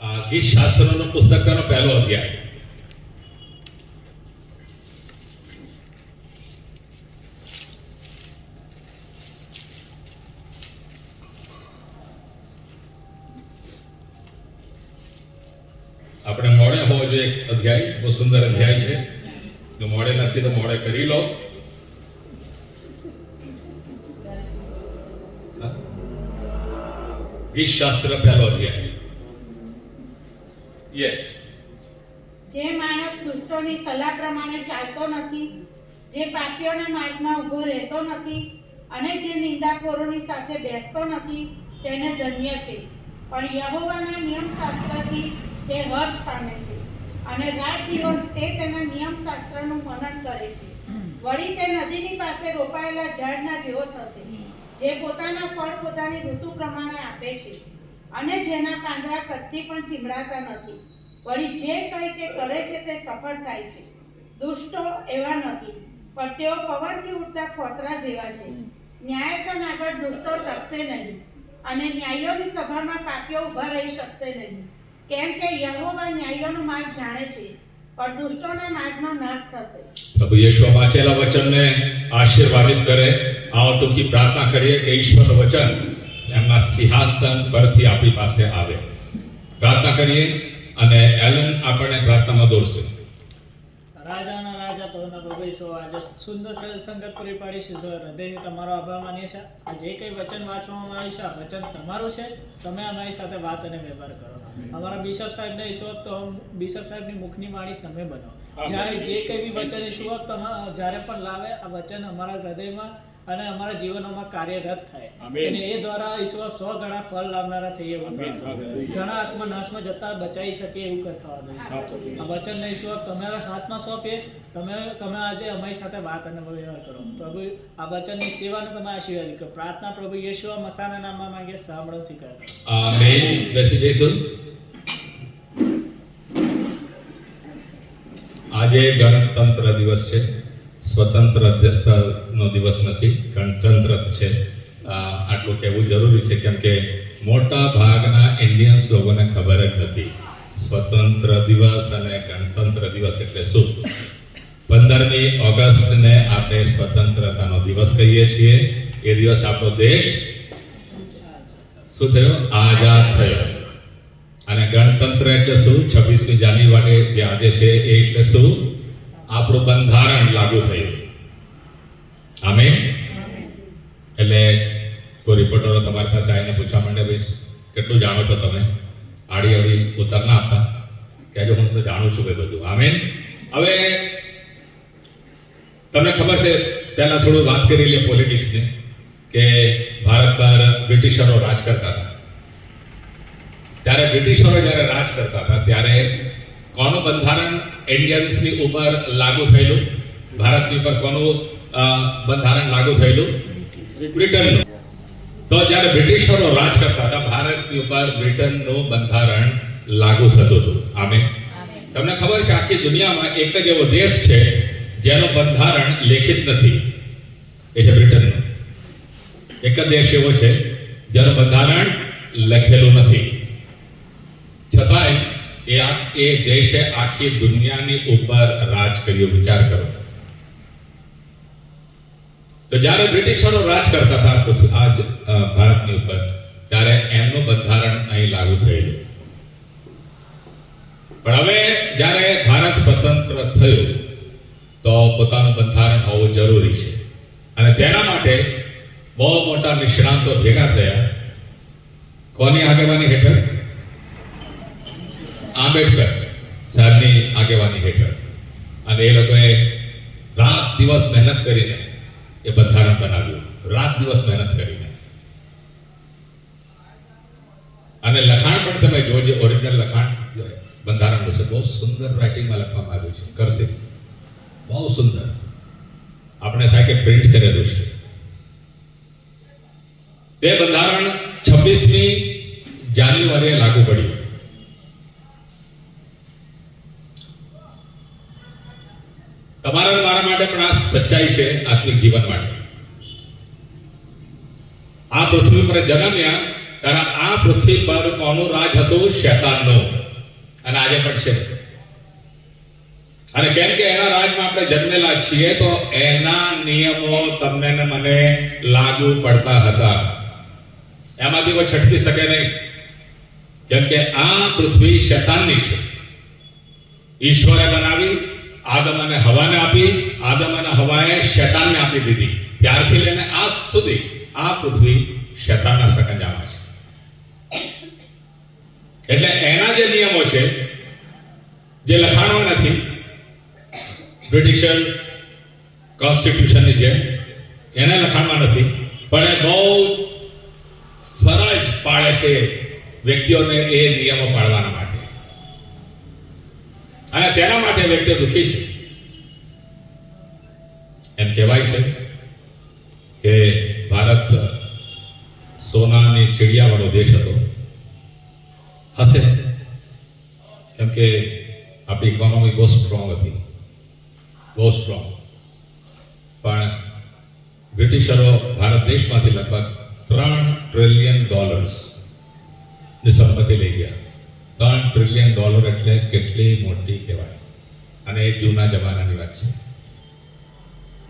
ગીત શાસ્ત્રનો પુસ્તકનો પહેલો અધ્યાય. આપણે મોડે હોવો જોઈએ એક અધ્યાય, બહુ સુંદર અધ્યાય છે. જો મોડે નથી તો મોડે કરી લો. ગીત શાસ્ત્ર પહેલો અધ્યાય. યસ. જે માણસ દુષ્ટોની સલાહ પ્રમાણે ચાલતો નથી, જે પાપીઓના માર્ગમાં ઊભો રહેતો નથી અને જે નિંદાખોરોની સાથે બેસતો નથી, તેને ધન્ય છે. પણ યહોવાના નિયમશાસ્ત્રથી તે હર્ષ પામે છે અને રાત દિવસ તે તેના નિયમશાસ્ત્રનું મનન કરે છે. વળી તે નદીની પાસે રોપાયેલા ઝાડના જેવો થશે, જે પોતાના ફળ પોતાની ઋતુ પ્રમાણે આપે છે અને જેના પાંદડા કદથી પણ ચીમડાતા નથી. વળી જે કંઈ તે કરે છે તે સફળ થાય છે. દુષ્ટો એવા નથી, પણ તેઓ પવનથી ઉડતા ફોતરા જેવા છે. ન્યાયાસન આગળ દુષ્ટો ટકશે નહીં અને ન્યાયીઓની સભામાં પાપીઓ ઊભા રહી શકશે નહીં. કેમ કે યહોવા ન્યાયીઓનો માર્ગ જાણે છે, પણ દુષ્ટોના માર્ગનો નાશ થશે. પ્રભુ યેશુ વાંચેલા વચનને આશીર્વાદિત કરે. આવો ટૂંકી પ્રાર્થના કરીએ કે ઈશ્વરનું વચન એમના સિંહાસન પરથી આપણી પાસે આવે. પ્રાર્થના કરીએ અને એલન આપણને પ્રાર્થનામાં દોરશે. રાજાના રાજા પદના પ્રભુ ઈશો, આજે સુંદર સંગત પૂરી પાડી છે. હૃદયથી તમારો આભાર માનીએ છીએ. આ જે કંઈ વચન વાંચવામાં આવ્યું છે, આ વચન તમારું છે. તમે અમારી સાથે વાત અને વ્યવહાર કરો. અમારા બિશપ સાહેબને ઈશ્વર, તો બિશપ સાહેબની મુખની વાણી તમે બનો. જ્યારે જે કંઈ બી વચન ઈશ્વર તમે જ્યારે પણ લાવે, આ વચન અમારા હૃદયમાં અને અમારા જીવનોમાં કાર્યરત થાય અને એ દ્વારા ઈશ્વર 100 ગણા ફળ લાવનારા થઈએ. ઘણા આત્મા નાશમાં જતા બચાવી શકે એવું થવાનું. આ વચનને ઈશ્વર તમારા હાથમાં સોંપીએ. તમે આજે અમારી સાથે વાત અને વ્યવહાર કરો. પ્રભુ, આ વચનની સેવાને તમે આશીર્વાદ કરો. પ્રાર્થના પ્રભુ યેશુ મસીહાના નામમાં માંગીએ, સાંભળો સ્વીકાર કરો. આમેન. બેસી જઈશું. આજે ગણતંત્ર દિવસ છે. સ્વતંત્રનો દિવસ નથી, ગણતંત્ર છે. આટલું કહેવું જરૂરી છે, કેમ કે મોટા ભાગના ઇન્ડિયન્સ લોકોને ખબર જ નથી સ્વતંત્ર દિવસ અને ગણતંત્ર દિવસ એટલે શું. 15મી ઓગસ્ટને આપણે સ્વતંત્રતાનો દિવસ કહીએ છીએ. એ દિવસ આપણો દેશ શું થયો? આઝાદ થયો. અને ગણતંત્ર એટલે શું? 26મી જાન્યુઆરી જે આજે છે એ એટલે શું? આપણું બંધારણ લાગુ થયું. આમેન. એટલે કોઈ રિપોર્ટરો તમારી પાસે આવીને પૂછવા માંડે, ભાઈ કેટલું જાણો છો તમે? આડી આડી ઉત્તર ના આપતા, કહેજો હું તો જાણું છું ભાઈ બધું. આમેન. હવે તમને ખબર છે, પહેલા થોડું વાત કરી લઈએ પોલિટિક્સની, કે ભારત પર બ્રિટિશરો રાજ કરતા હતા. ત્યારે બ્રિટિશરો જ્યારે રાજ કરતા હતા ત્યારે કોનું બંધારણ ઇન્ડિયન્સની ઉપર લાગુ થયેલું? ભારતની ઉપર કોનું બંધારણ લાગુ થયેલું? બ્રિટનનું. તો જ્યારે બ્રિટિશરો રાજ કરતા હતા, ભારતની ઉપર બ્રિટનનું બંધારણ લાગુ થતું હતું. આમેન. તમને ખબર છે, આખી દુનિયામાં એક જ એવો દેશ છે જેનું બંધારણ લેખિત નથી, એ છે બ્રિટનનું. એક જ દેશ એવો છે જેનું બંધારણ લખેલું નથી, છતાંય એ દેશે આખી દુનિયાની ઉપર રાજ કર્યું. વિચાર કરો. તો જ્યારે બ્રિટિશરો રાજ કરતા હતા આ ભારતની ઉપર, ત્યારે એમનું બંધારણ અહીં લાગુ થયેલું. પણ હવે જ્યારે ભારત સ્વતંત્ર થયું તો પોતાનું બંધારણ હોવું જરૂરી છે. અને તેના માટે બહુ મોટા નિષ્ણાંતો ભેગા થયા. કોની આગેવાની હેઠળ? આંબેડકર સાહેબની આગેવાની હેઠળ. અને એ લોકોએ રાત દિવસ મહેનત કરીને એ બંધારણ બનાવ્યું. રાત દિવસ મહેનત કરીને. અને લખાણ પણ તમે જોજો, ઓરિજિનલ લખાણ બંધારણનું છે. બહુ સુંદર રાઇટિંગમાં લખવામાં આવ્યું છે, કરસિવ. બહુ સુંદર. આપણે થાય કે પ્રિન્ટ કરેલું છે. તે બંધારણ 26મી જાન્યુઆરીએ લાગુ પડ્યું. તમારા મારા માટે પણ આ સચ્ચાઈ છે, આત્મિક જીવન માટે. આ પૃથ્વી પર જન્મ્યા ત્યારે આ પૃથ્વી પર કોનું રાજ હતું? શૈતાનનું. અને આજે પણ છે. અને કેમ કે એના રાજમાં આપણે જન્મેલા છીએ તો એના નિયમો તમને ને મને લાગુ પડતા હતા. એમાંથી કોઈ છટકી શકે નહીં. કેમ કે આ પૃથ્વી શૈતાનની છે. ઈશ્વરે બનાવી, આદમ અને હવાને આપી, આદમ અને હવાએ શૈતાનને આપી દીધી. ત્યારથી લઈને આજ સુધી આ પૃથ્વી શૈતાનના સકંજામાં છે. એટલે એના જે નિયમો છે જે લખાણમાં નથી, બ્રિટિશર કોન્સ્ટિટ્યુશનની જેમ એને લખાણમાં નથી, પણ એ બહુ ફરજ પાડે છે વ્યક્તિઓને એ નિયમો પાળવાના માટે. અને તેના માટે વ્યક્તિઓ દુઃખી છે. એમ કહેવાય છે કે ભારત સોનાની ચિડિયાવાળો દેશ હતો. હશે, કેમ કે આપણી ઇકોનોમી બહુ સ્ટ્રોંગ હતી, બહુ સ્ટ્રોંગ. પણ બ્રિટિશરો ભારત દેશમાંથી લગભગ $3 ટ્રિલિયન ની સંપત્તિ લઈ ગયા. $3 ટ્રિલિયન એટલે કેટલી મોટી કહેવાય. અને એ જૂના જમાનાની વાત છે.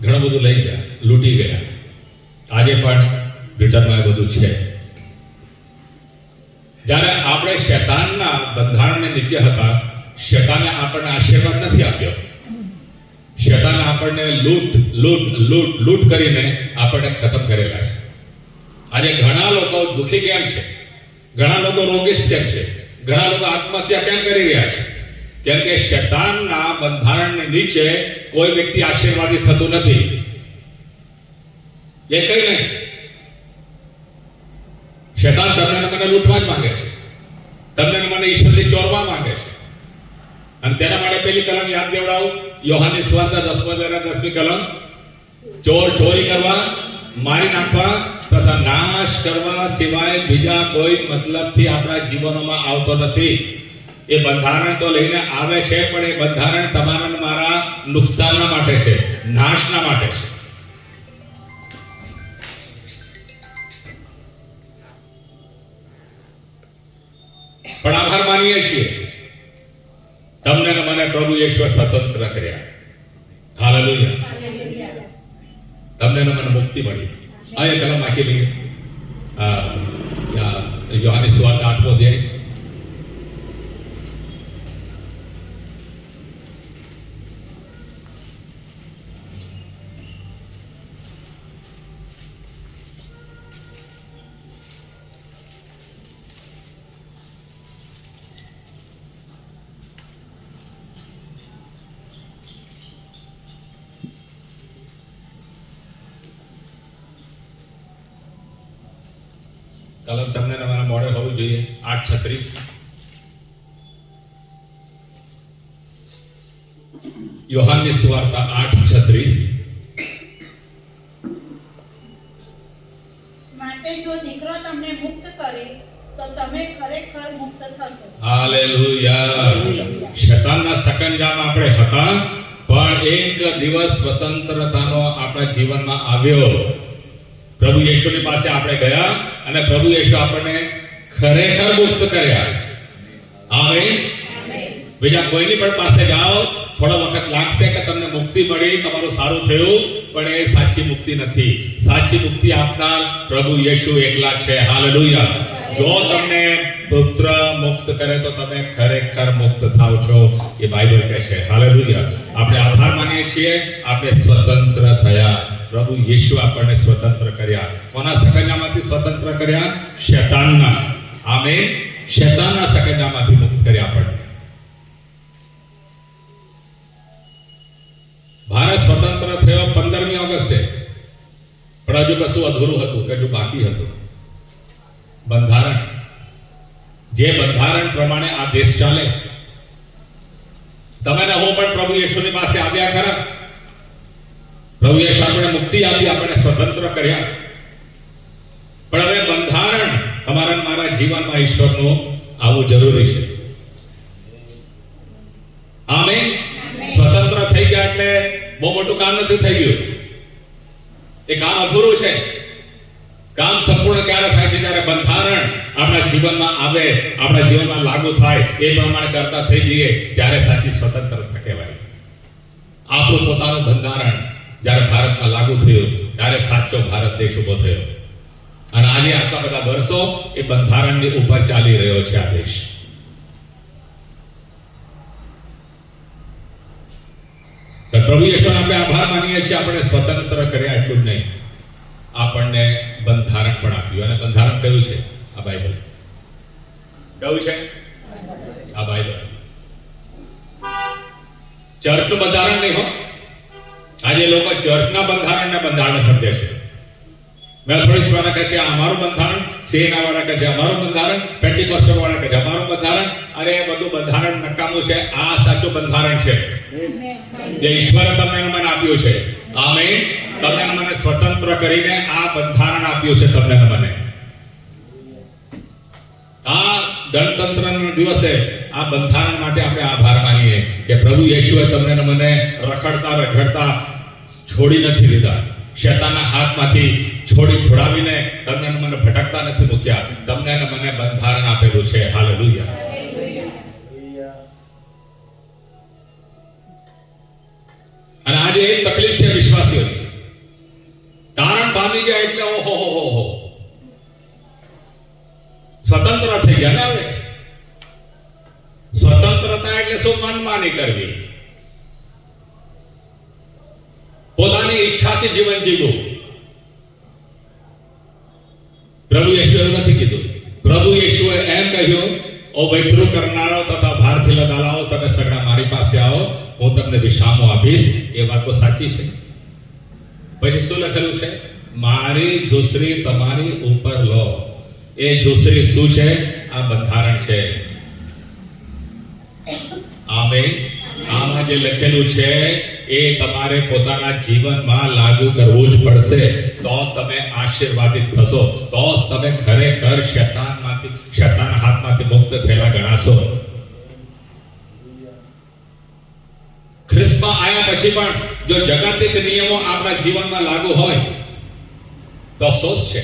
ઘણું બધું લઈ ગયા, લૂંટી ગયા. આજે પણ બ્રિટનમાં એ બધું છે. જ્યારે આપણે શૈતાનના બંધારણને નીચે હતા, શૈતાને આપણને આશીર્વાદ નથી આપ્યો. શૈતાને આપણને લૂંટ કરીને આપણને ખતમ કરેલા છે. આજે ઘણા લોકો દુઃખી કેમ છે? ઘણા લોકો રોગિષ્ઠ કેમ છે? ઘણા લોકો આત્મહત્યા કેમ કરી રહ્યા છે? કેમ કે શૈતાનના બંધારણની નીચે કોઈ વ્યક્તિ આશીર્વાદિત થતું નથી. એ કઈ નહીં. શૈતાન તમને મને લૂંટવા જ માંગે છે. તમને મને ઈશ્વરથી ચોરવા માંગે છે. અને તેના માટે પેલી કલમ યાદ દેવડાવું, યોહાનની સુવાર્તા 10:10મી કલમ. ચોર ચોરી કરવા, મારી નાખવા તથા નાશ કરવા સિવાય બીજા કોઈ મતલબથી આપણા જીવનોમાં આવતો નથી. એ બંધારણ તો લઈને આવે છે, પણ એ બંધારણ તમારા અને મારા નુકસાનના માટે છે, નાશના માટે છે. પણ આભાર માનીએ છીએ, તમને ને મને પ્રભુ ઈશ્વર સ્વતંત્ર કર્યા. હાલેલુયા. તમને ને મને મુક્તિ મળી. આ એક કલમ વાંચી લઈએ. યોહાનની સુવાર્તા 8મો અધ્યાય. કલમ તમને તમારા મોડે હોવું જોઈએ. 8:36. યોહાનની સુવાર્તા 8:36. માટે જો દીકરો તમને મુક્ત કરે તો તમે ખરેખર મુક્ત થશો. હાલેલુયા. શૈતાનના સકંજામાં આપણે હતા, પણ એક દિવસ સ્વતંત્રતાનો આપણા જીવનમાં આવ્યો. પ્રભુ યેશુની પાસે આપણે ગયા અને પ્રભુ યેશુ આપણને ખરેખર મુક્ત કર્યા. આમેન. બીજા કોઈની પણ પાસે જાઓ, થોડો વખત લાગશે કે તમને મુક્તિ મળી, તમારું સારું થયું, પણ એ સાચી મુક્તિ નથી. સાચી મુક્તિ આપનાર પ્રભુ યેશુ એકલા છે. હાલેલુયા. જો તમને પુત્ર મુક્ત કરે તો તમે ખરેખર મુક્ત થાવ છો, એ બાઇબલ કહે છે. હાલેલુયા. આપણે આભાર માનીએ છીએ, આપણે સ્વતંત્ર થયા. પ્રભુ યેશુ આપણને સ્વતંત્ર કર્યા. કોના સકંજામાંથી સ્વતંત્ર કર્યા? શૈતાનના. આમેન. શૈતાનના સકંજામાંથી મુક્ત કર્યા આપણને. ભારત સ્વતંત્ર થયો 15મી ઓગસ્ટે, પણ હજુ કશું અધૂરું હતું, હજુ બાકી હતું. બંધારણ, જે બંધારણ પ્રમાણે આ દેશ ચાલે. તમે ને હું પણ પ્રભુ યેશુની પાસે આવ્યા ખરા. પ્રભુ યેશુ આપણને મુક્તિ આપી, આપણને સ્વતંત્ર કર્યા. પણ હવે બંધારણ તમારા મારા જીવનમાં ઈશ્વરનું આવવું જરૂરી છે. આમેન. સ્વતંત્ર થઈ ગયા એટલે બહુ મોટું કામ નથી થઈ ગયું. એ કામ અધૂરું છે. કામ સંપૂર્ણ ક્યારે થાય છે? જ્યારે બંધારણ આપણા જીવનમાં આવે, આપણા જીવનમાં લાગુ થાય, એ પ્રમાણે કરતા થઈ જઈએ ત્યારે સાચી સ્વતંત્રતા કહેવાય. આપણું પોતાનું બંધારણ જ્યારે ભારતમાં લાગુ થયું ત્યારે સાચો ભારત દેશ ઉભો થયો. અને આજે આટલા બધા વર્ષો એ બંધારણની ઉપર ચાલી રહ્યો છે આ દેશ. તો પ્રભુ ઈશ્વરનો આપણે આભાર માનીએ છીએ. આપણે સ્વતંત્ર કર્યા એટલું જ નહીં, આપણને બંધારણ પણ આપ્યું. અને બંધારણ કયું છે? આ બાઇબલ. કયું છે? આ બાઇબલ. ચર્ચનું બંધારણ નહીં હો. આજે લોકો ચર્ચના બંધારણ સમજે છે. મેથોડિસ્ટ વાળા કહે છે અમારું બંધારણ, સેના વાળા કહે છે અમારું બંધારણ, પેન્ટિકોસ્ટલ વાળા કહે છે અમારું બંધારણ. અરે બધું બંધારણ નકામું છે. આ સાચું બંધારણ છે જે ઈશ્વરે તમને મને આપ્યું છે. આમેન. તમને મને સ્વતંત્ર કરીને આ બંધારણ આપ્યું છે તમને મને. આ ગણતંત્રના દિવસે આ બંધારણ માટે આપણે આભાર માનીએ કે પ્રભુ યેશુએ તમને મને રખડતા રખડતા છોડી નથી દીધા. શેતાનના હાથમાંથી છોડાવીને તમને મને ભટકતા નથી મૂક્યા. તમને મને બંધારણ આપેલું છે. હાલેલુયા. અને આજે એક તકલીફ છે વિશ્વાસીઓની. તારણ પામી ગયા એટલે ઓહો હો હો સ્વતંત્ર થઈ ગયા ને. હવે સ્વતંત્રતા એટલે શું? મનમાની કરવી, પોતાની ઈચ્છાથી જીવન જીવવું. પ્રભુ યેશુએ નથી કીધું. પ્રભુ યેશુએ એમ કહ્યું, ઓ વૈથરું કરનારો તથા ભારથી લદાલાઓ, તમે સગડા મારી પાસે આવો, હું તમને વિશ્રામો આપીશ. એ વાત તો સાચી છે. પછી શું લખેલું છે? મારી ઝૂંસરી તમારી ઉપર લો. એ ઝૂંસરી શું છે? આ બંધારણ છે. આમેન. આમાં જે લખેલું છે એ તમારે પોતાના જીવનમાં લાગુ કરવું જ પડશે. તો તમે આશીર્વાદિત થશો. તો જ તમે ખરેખર શૈતાનના હાથમાંથી મુક્ત થયેલા ગણાશો. ખ્રિસ્તમાં આવ્યા પછી પણ જો જગતિક નિયમો આપણા જીવનમાં લાગુ હોય તો અફસોસ છે.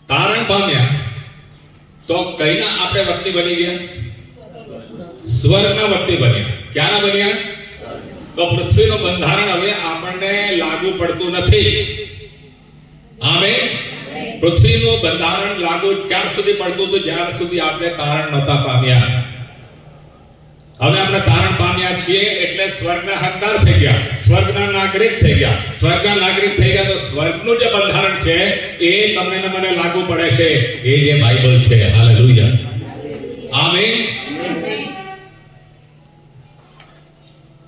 તારણ પામ્યા તો કઈના આપણે વતની બની ગયા? સ્વર્ગના વતની બન્યા. ક્યાંના બન્યા? તો પૃથ્વીનું બંધારણ હવે આપણને લાગુ પડતું નથી. આમેન. પૃથ્વીનું બંધારણ લાગુ ક્યાર સુધી પડતું હતું? જ્યાર સુધી આપણે તારણ નહોતા પામ્યા. હવે આપણે તારણ પામ્યા છીએ એટલે સ્વર્ગના હકદાર થઈ ગયા, સ્વર્ગના નાગરિક થઈ ગયા. સ્વર્ગના નાગરિક થઈ ગયા તો સ્વર્ગનું જે બંધારણ છે એ તમને ને મને લાગુ પડે છે. એ જે બાઇબલ છે. હાલેલુયા. આમેન.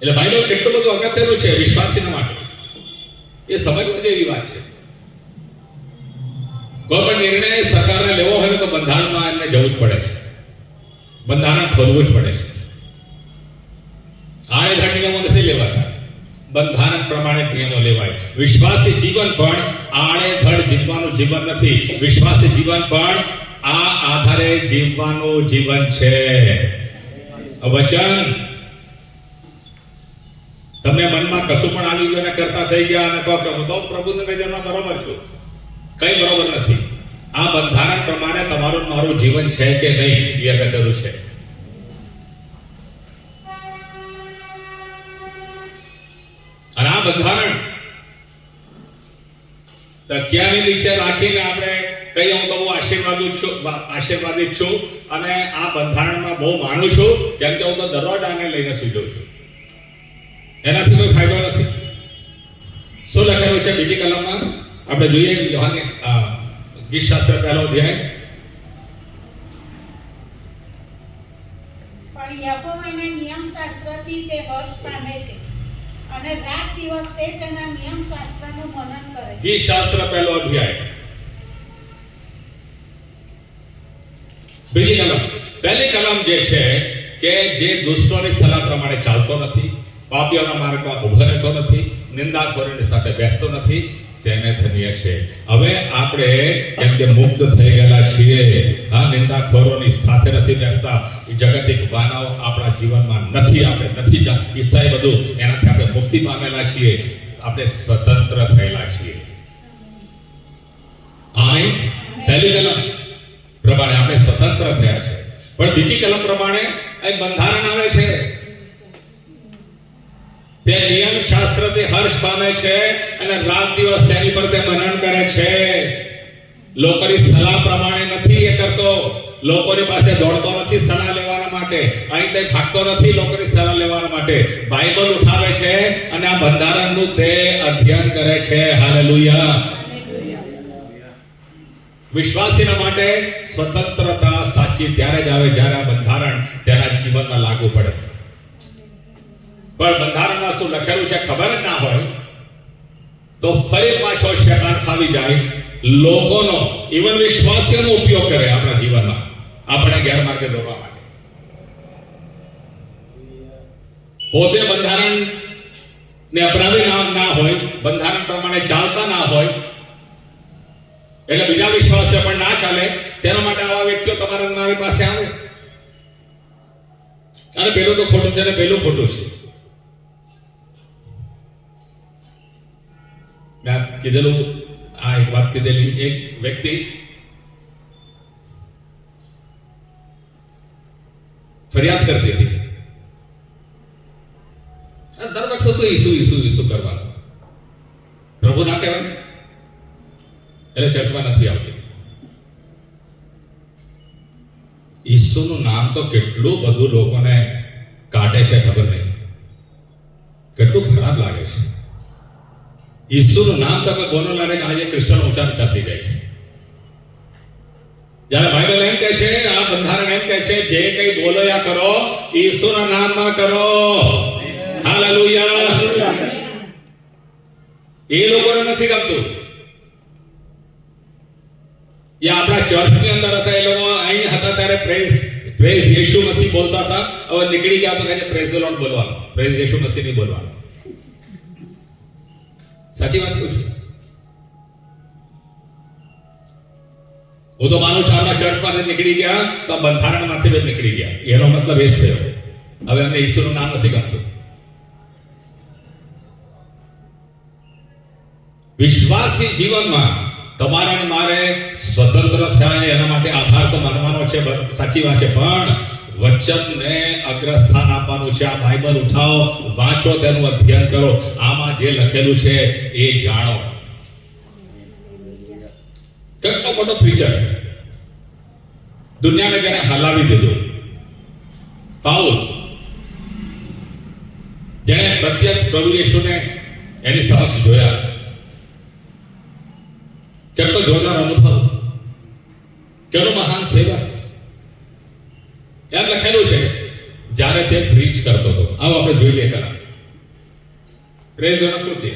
એટલે બાઇબલ કેટલું બધું અગત્યનું છે વિશ્વાસીના માટે. એ સમજવા જેવી વાત છે. કોઈ પણ નિર્ણય સરકારને લેવો હોય તો બંધારણમાં એમને જવું જ પડે છે. બંધારણ ખોલવું જ પડે છે. આડેધડ નિયમો નથી લેવાતા, બંધારણ પ્રમાણે નિયમો લેવાય. વિશ્વાસી જીવન પણ આડેધડ જીવવાનું જીવન નથી. વિશ્વાસી જીવન પણ આ આધારે જીવવાનું જીવન છે. વચન તમને મનમાં કશું પણ આવી ગયું અને કરતા થઈ ગયા અને કહો કે હું તો પ્રભુની નજરમાં બરોબર છું. કઈ બરોબર નથી. આ બંધારણ પ્રમાણે તમારું મારું જીવન છે કે નહીં એ અગત્યનું છે. અને આ બંધારણ તકિયાની નીચે રાખીને આપણે કઈ હું તો બહુ આશીર્વાદિત છું અને આ બંધારણમાં બહુ માનું છું કેમ કે હું તો દરરોજ આને લઈને સુઈ જાઉં છું. એનાથી કોઈ ફાયદો નથી. શું લખેલું છે બીજી કલમમાં? આપણે જોઈએ યોહાને ગીતશાસ્ત્ર પહેલો અધ્યાય. પણ યહોવાના નિયમશાસ્ત્રથી તે હર્ષ પામે છે અને રાત દિવસ તે તેના નિયમશાસ્ત્રનું મનન કરે છે. ગીતશાસ્ત્ર પહેલો અધ્યાય બીજી કલમ. પહેલી કલમ જે છે કે જે દુષ્ટોની સલાહ પ્રમાણે ચાલતો નથી, પાપીઓના માર્ગમાં ઉભો રહેતો નથી, નિંદાખોરોની સાથે બેસતો નથી, તેને ધન્ય છે. હવે આપણે કેમ કે મુક્ત થઈ ગયેલા છીએ, હા, નિંદાખોરોની સાથે નથી બેસતા, જગતિક વાનાઓ આપણા જીવનમાં નથી, આપણે નથી ઈચ્છતા એ બધું, એનાથી આપણે મુક્તિ પામેલા છીએ. આપણે સ્વતંત્ર થયેલા છીએ. આમીન. પહેલી કલમ પ્રમાણે આપણે સ્વતંત્ર થયા છે, પણ બીજી કલમ પ્રમાણે એક બંધારણ આવે છે. તે નિયમ શાસ્ત્રથી હર્ષ પામે છે અને રાત દિવસ તેની પર તે મનન કરે છે. લોકોની સલાહ પ્રમાણે નથી એ કરતો, લોકોની પાસે દોડતો નથી સલાહ લેવાના માટે, અહીં તે ભાગતો નથી લોકોની સલાહ લેવાના માટે. બાઇબલ ઉઠાવે છે અને આ બંધારણનું તે અધ્યયન કરે છે. હાલેલુયા. વિશ્વાસીના માટે સ્વતંત્રતા સાચી ત્યારે જ આવે જ્યારે આ બંધારણ તેના જીવનમાં લાગુ પડે. પણ બંધારણમાં શું લખેલું છે ખબર જ ના હોય તો ફરી પાછો શૈતાન ફાવી જાય, લોકોનો ઇવન વિશ્વાસીઓનો ઉપયોગ કરે આપણા જીવનમાં આપણે ગેરમાર્ગે દોરવા માટે. પોતે બંધારણ ને અપનાવી ના હોય, બંધારણ પ્રમાણે ચાલતા ના હોય, એટલે બીજા વિશ્વાસીઓ પણ ના ચાલે, તેના માટે આવા વ્યક્તિઓ તમારા મારી પાસે આવે અને પેલું તો ખોટું છે ને પેલું ખોટું છે. મેં કીધેલું આ એક વાત કીધેલી, એક વ્યક્તિ ફરિયાદ કરતી હતી, દર વખતે શું ઈસુ ઈસુ ઈસુ કરવાનું, પ્રભુ ના કહેવાય એટલે ચર્ચમાં નથી આવતી. ઈસુનું નામ તો કેટલું બધું લોકોને કાઢે છે ખબર નહીં, કેટલું ખરાબ લાગે છે. ઈસુનું નામ તમે બોલો લાગે આજે ક્રિશ્ચન ઊંચા નીચા થઈ જાય છે. જ્યારે બાઇબલ એમ કહે છે, આ બંધારણ એમ કહે છે, જે કંઈ બોલો યા કરો ઈસુના નામમાં કરો. હાલેલુયા. એ લોકોને નથી ગમતું. એ આપણા ચર્ચની અંદર હતા, એ લોકો અહીં હતા ત્યારે પ્રેઝ યેશુ મસીહ બોલતા હતા. હવે નીકળી ગયા તો કહે પ્રેઝ ધ લોર્ડ બોલવાનું, પ્રેઝ યેશુ મસીહ નહીં બોલવાનું. સાચી વાત કહું છું. હું તો માનું છું આપણા ચર્ચમાંથી નીકળી ગયા તો બંધારણમાંથી જ નીકળી ગયા. એનો મતલબ એ જ થયો હવે અમને ઈશ્વરનું નામ નથી ગમતું. વિશ્વાસી જીવનમાં તમારે અને મારે સ્વતંત્ર થયા એના માટે આભાર તો માનવાનો છે, સાચી વાત છે, પણ વચનને અગ્રસ્થાન આપવાનું છે. આ બાઇબલ ઉઠાવો, વાંચો, તેનું અધ્યયન કરો, આમાં જે લખેલું છે એ જાણો. કેટલો મોટો પ્રીચર દુનિયાને જેને હલાવી દીધું, પાઉલ, જેણે પ્રત્યક્ષ પ્રભુ યેશુને એની સમક્ષ જોયા, કેટલો જોરદાર અનુભવ, કેટલો મહાન સેવક. એમ લખેલું છે જ્યારે તે પ્રીચ કરતો હતો. આવો આપણે જોઈ લઈએ કરા પ્રેરણા કૃત્ય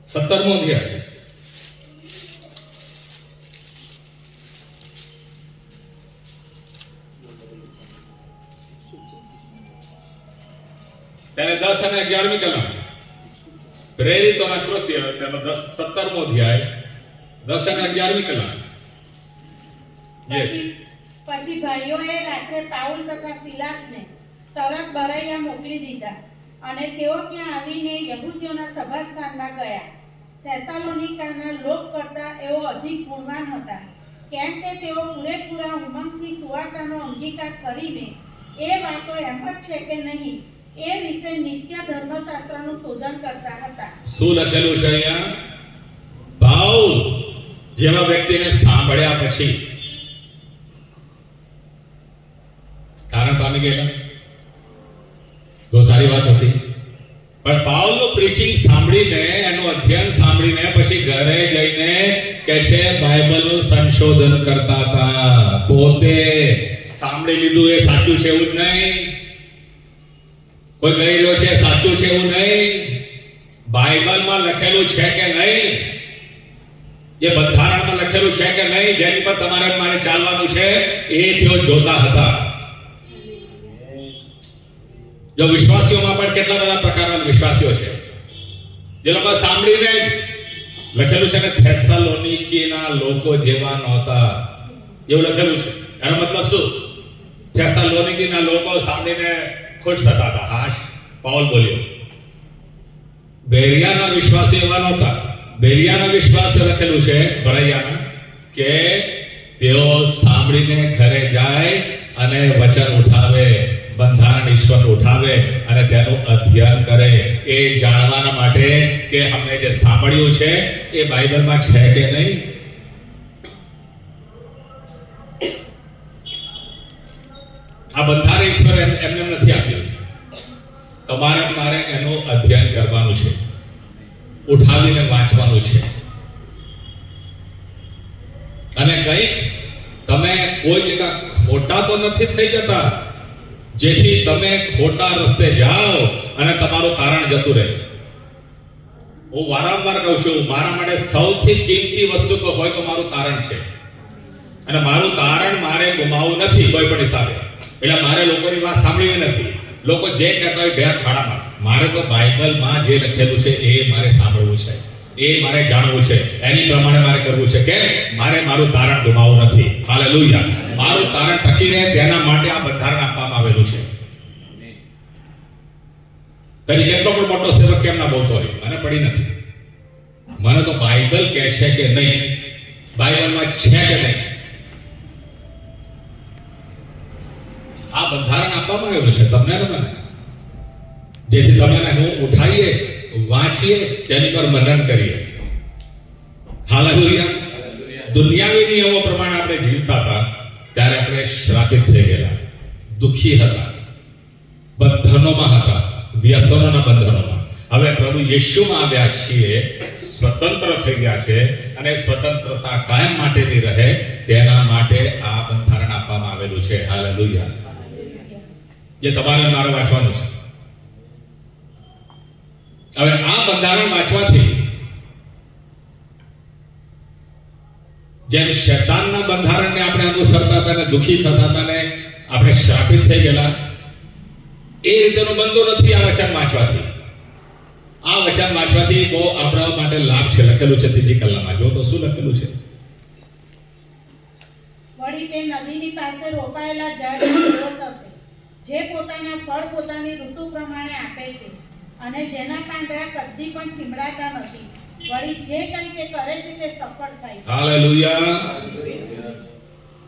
સત્તરમો અધ્યાય. તેને 10 અને 11મી કલમ પ્રેરિતોના કૃત્ય, તેનો 17મો અધ્યાય 10 અને 11મી કલમ. યસ. પછી ભાઈઓએ રાત્રે પાઉલ તથા સિલાસને તરત બરૈયા મોકલી દીધા અને તેઓ ત્યાં આવીને યહૂદીઓના સભાસ્થાનમાં ગયા. થેસાલોનિકાના લોક કરતા એઓ અધિક ગુણવાન હતા, કેમ કે તેઓ પૂરેપૂરા ઉમંગથી સુવાર્તાનો અંગીકાર કરીને એ વાતો એમ જ છે કે નહીં એ વિશે નિત્ય ધર્મશાસ્ત્રનું શોધન કરતા હતા. શું લખેલું છે અહીંયા? પાઉલ જેવા વ્યક્તિને સાંભળ્યા પછી તારણ પામી ગયેલા, બહુ સારી વાત હતી. પણ પાઉલનું પ્રીચિંગ સાંભળીને, એનું અધ્યયન સાંભળીને પછી ઘરે જઈને કે છે બાઇબલનું સંશોધન કરતા હતા. પોતે સાંભળી લીધું એ સાચું છે એવું જ નહીં, કોઈ કહી રહ્યો છે સાચું છે એવું નહીં, બાઇબલમાં લખેલું છે કે નહીં, જે બંધારણમાં લખેલું છે કે નહીં, જેની પર તમારે મારે ચાલવાનું છે, એ તેઓ જોતા હતા. જો વિશ્વાસીઓમાં પણ કેટલા બધા પ્રકારના વિશ્વાસીઓ છે જે લોકો સાંભળીને લખેલું છે કે થેસલોનિકીના લોકો જેવા નહોતા, એવું લખેલું છે. એનો મતલબ શું? થેસલોનિકીના લોકો સાંભળીને ખુશ થતા હતા. હાશ, પાઉલ બોલ્યો. બેરિયાના વિશ્વાસી એવા નહોતા. બેરિયાના વિશ્વાસી લખેલું છે ભરાઈયાના કે તેઓ સાંભળીને ઘરે જાય અને વચન ઉઠાવે, બંધારણ ઈશ્વર ઉઠાવે અને તેનું અધ્યયન કરે, એ જાણવાના માટે કે અમે જે સાંભળ્યું છે એ બાઇબલમાં છે કે નહીં. આ બંધારણ ઈશ્વર એમને નથી આપ્યું. તમારે મારે એનું અધ્યયન કરવાનું છે, ઉઠાવીને વાંચવાનું છે. અને કંઈક તમે કોઈ જગ્યા ખોટા તો નથી થઈ જતા જેથી તમે ખોટા રસ્તે જાઓ અને તમારું તારણ જતું રહે. હું વારંવાર કહું છું, મારા માટે સૌથી કિંમતી વસ્તુ હોય તો મારું તારણ છે. અને મારું તારણ મારે ગુમાવવું નથી કોઈ પણ હિસાબે. એટલે મારે લોકોની વાત સાંભળવી નથી. લોકો જે કહેતા હોય ગયા ખાડામાં. મારે તો બાઇબલમાં જે લખેલું છે એ મારે સાંભળવું છે, એ મારે જાણવું છે, એની પ્રમાણે મારે કરવું છે કે મારે મારું તારણ ગુમાવવું નથી. હાલેલુયા. મારું તારણ ટકી રહે તેના માટે આ બંધારણ આપવામાં આવેલું છે. તરી કેટલો પણ મોટો સેવક કેમ ના બોલતો હોય, મને પડી નથી. મને તો બાઇબલ કહે છે કે નહીં, બાઇબલમાં છે કે નહીં, આ બંધારણ આપવામાં આવેલું છે તમને ને મને, જેથી તમે હું ઉઠાઈએ, વાંચીએ, તેની પર મનન કરીએ. હાલેલુયા. દુનિયાવી નિયમો પ્રમાણે આપણે જીવતા હતા ત્યારે આપણે શ્રાપિત થઈ ગયેલા, દુઃખી હતા, બંધનોમાં હતા, વ્યસનોના બંધનોમાં. હવે પ્રભુ યેશુમાં આવ્યા છીએ, સ્વતંત્ર થઈ ગયા છે અને સ્વતંત્રતા કાયમ માટેની રહે તેના માટે આ બંધારણ આપવામાં આવેલું છે. હાલેલુયા. જે તમારે મારે વાંચવાનું છે. હવે આ બંધારણ વાંચવાથી જેમ શૈતાનના બંધારણને આપણે અનુસરતા હતા ને દુઃખી થતા હતા ને આપણે શ્રાપિત થઈ ગયેલા, એ રીતેનું બનતું નથી આ વચન વાંચવાથી. આ વચન વાંચવાથી બહુ આપણા માટે લાભ છે. લખેલું છે 3 કલાકમાં. જો તો શું લખેલું છે? વળી તે નદીની પાસે રોપાયેલા ઝાડ જેવો થશે, જે પોતાના ફળ પોતાની ઋતુ પ્રમાણે આપે છે અને જેના પાંદડા કદી પણ ખીમડાતા નથી. વળી જે કંઈ તે કરે છે તે સફળ થાય છે. હાલેલુયા.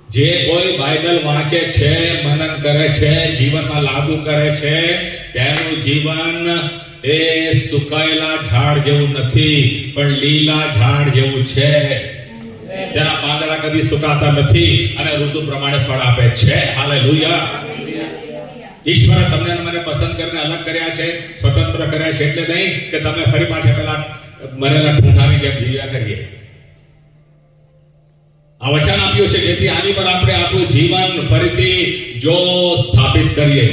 જે કોઈ બાઇબલ વાંચે છે, મનન કરે છે, જીવનમાં લાગુ કરે છે, તેનું જીવન એ સુકાયેલા ઝાડ જેવું નથી પણ લીલા ઝાડ જેવું છે. તેના પાંદડા કદી સુકાતા નથી અને ઋતુ પ્રમાણે ફળ આપે છે. હાલેલુયા. ઈશ્વરે તમને મને પસંદ કરીને અલગ કર્યા છે, સ્વતંત્ર કર્યા છે એટલે નહીં કે તમે ફરી પાછા પેલા મરેલા ઠૂંઠાની જેમ જીવ્યા કરીએ. આ વચન આપ્યું છે જેથી આની પર આપણે આપણું જીવન ફરીથી જો સ્થાપિત કરીએ,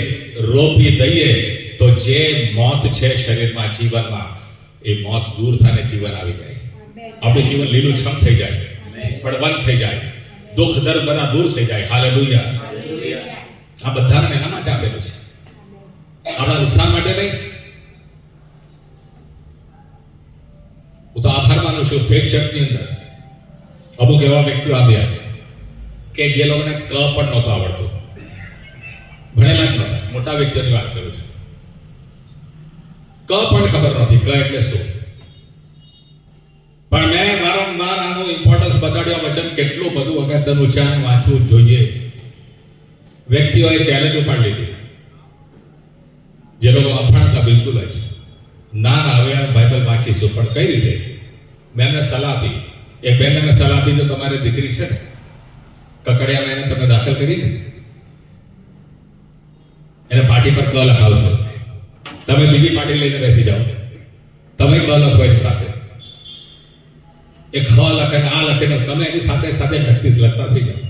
રોપી દઈએ તો જે મોત છે શરીરમાં, જીવનમાં, એ મોત દૂર થાય, જીવન આવી જાય. આપણું જીવન લીલુંછમ થઈ જાય, ફળવંત થઈ જાય, દુઃખ દર્દ બધા દૂર થઈ જાય. હાલેલુયા. આ બંધારણ એના માટે આપેલું છે, આપણા નુકસાન માટે નહીં. હું તો આભાર માનું છું ફેક ચર્ચની અંદર અમુક એવા વ્યક્તિઓ આવ્યા કે જે લોકોને ક પણ નહોતો આવડતો, ભણેલા જ નહોતા. મોટા વ્યક્તિઓની વાત કરું છું. ક પણ ખબર નથી ક એટલે શું. પણ મેં વારંવાર આનું ઇમ્પોર્ટન્સ બતાડ્યું. વચન કેટલું બધું અગત્યનું છે અને વાંચવું જોઈએ. વ્યક્તિઓએ ચેલેન્જ ઉપાડી લીધી, જે લોકો અભણ હતા બિલકુલ જ. ના હવે બાઇબલ વાંચીશું, પણ કઈ રીતે? મેં એમને સલાહ આપી. એક બેન મેં સલાહ આપી તો તમારી દીકરી છે ને કકડિયામાં, એને તમે દાખલ કરીને એને પાર્ટી પર ક લખાવશો. તમે બીજી પાર્ટી લઈને બેસી જાઓ, તમે ક લખો એની સાથે, એ ખ લખે ને આ લખે ને તમે એની સાથે સાથે લખતા થઈ જાઓ.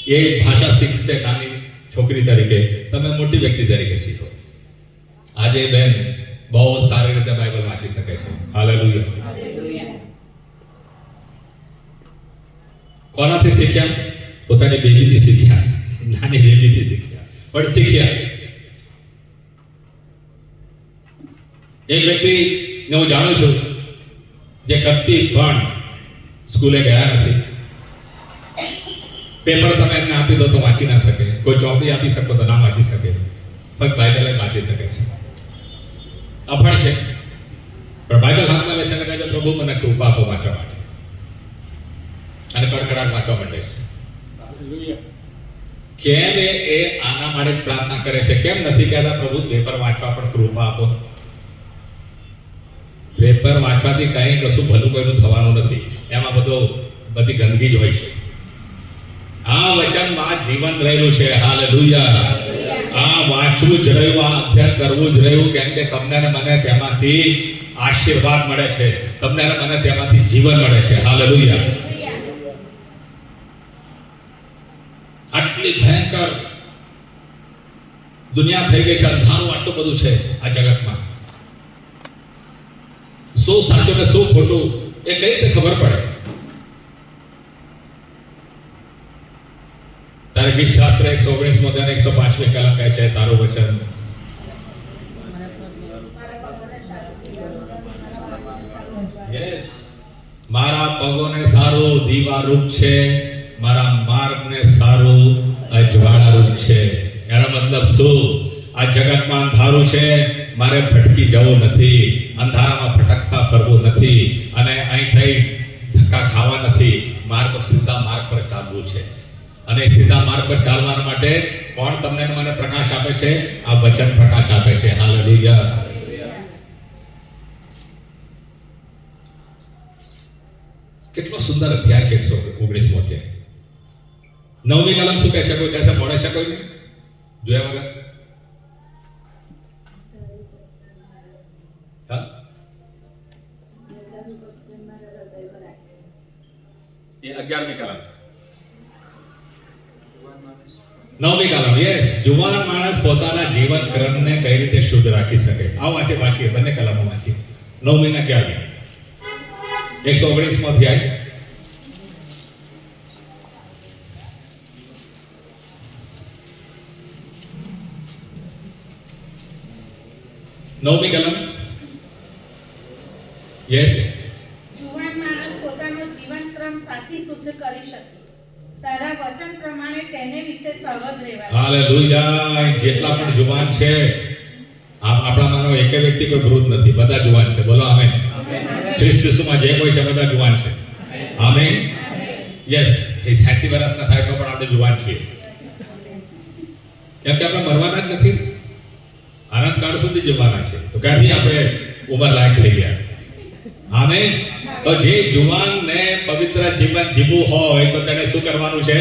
એ ભાષા શીખશે નાની છોકરી તરીકે, તમે મોટી વ્યક્તિ તરીકે શીખો. આજે બેન બહુ સારી રીતે બાઇબલ વાંચી શકે છે. હાલેલુયા. કોનાથી શીખ્યા? પોતાની બેબીથી શીખ્યા, નાની બેબીથી શીખ્યા, પણ શીખ્યા. એક વ્યક્તિને હું જાણું છું જે કદી પણ સ્કૂલે ગયા નથી. પેપર તમે એમને આપી દો તો વાંચી ના શકે, કોઈ ચોપડી આપી શકો તો ના વાંચી શકે, ફક્ત બાઇબલ જ વાંચી શકે છે. અભણ છે પણ બાઇબલ હાથમાં લે છે અને કહે છે પ્રભુ મને કૃપા આપો વાંચવા માટે, અને કડકડાટ વાંચવા માંડે છે. કેમ એ આના માટે જ પ્રાર્થના કરે છે? કેમ નથી કહેતા પ્રભુ પેપર વાંચવા પણ કૃપા આપો? પેપર વાંચવાથી કંઈ કશું ભલું કોઈનું થવાનું નથી, એમાં બધી ગંદકી જ હોય છે. આ વચનમાં જીવન રહેલું છે. હાલેલુયા. આ વાંચવું જ રહ્યું, આ અધ્યયન કરવું જ રહ્યું, કેમ કે તમને ને મને તેમાંથી આશીર્વાદ મળે છે, તમને ને મને તેમાંથી જીવન મળે છે. હાલેલુયા. આટલી ભયંકર દુનિયા થઈ ગઈ છે, અંધારું આટલું બધું છે આ જગતમાં. શું સાચું ને શું ખોટું એ કઈ રીતે ખબર પડે? તારે ગીત શાસ્ત્ર 119 અને 105 કલમ કહે છે તારું વચન યસ મારા પગોને સારું દીવારૂપ છે, મારા માર્ગને સારું અજવાળારૂપ છે. એનો મતલબ શું? આ જગતમાં અંધારું છે, મારે ભટકી જવું નથી, અંધારામાં ભટકતા ફરવું નથી, અને અહીંથી ધક્કા ખાવા નથી. મારે તો સીધા માર્ગ પર ચાલવું છે. અને સીધા માર્ગ પર ચાલવા માટે કોણ તમને મને પ્રકાશ આપે છે? આ વચન પ્રકાશ આપે છે. હાલેલુયા. કેટલો સુંદર અધ્યાય છે 119મો અધ્યાય. 9મી કલમ શું કહે છે? કોઈ કહેશે પડે છે કોઈને જોયા વગર? એ 11મી કલમ. 9મી કલમ. યસ. જુવાન માણસ પોતાના જીવન ક્રમને કઈ રીતે શુદ્ધ રાખી શકે? આવો વાંચીએ બંને કલમો વાંચીએ, 9મી અને 11મી. 119મો અધ્યાય. નવમી કલમ. યસ. જુવાન માણસ પોતાનો જીવનક્રમ સાથી શુદ્ધ કરી શકે, તારા વચન પ્રમાણે તેને વિશે સાવધ રહેવા. હાલેલુયા. જેટલા પણ જુવાન છે, આપણામાંનો એક વ્યક્તિ કોઈ વૃદ્ધ નથી, બધા જુવાન છે. બોલો આમેન. ખ્રિસ્ત ઈસુમાં જે કોઈ છે બધા જુવાન છે. આમેન. યસ. 80 વર્ષના થાય તો પણ આપણે જુવાન છીએ, કેમ કે આપણે મરવાના જ નથી, આનંદ કાળ સુધી જવાના છે. તો ક્યાંથી આપણે ઉંમર લાયક થઈ ગયા? આમેન. તો જે જુવાનને પવિત્ર જીવન જીવવું હોય તો તેને શું કરવાનું છે?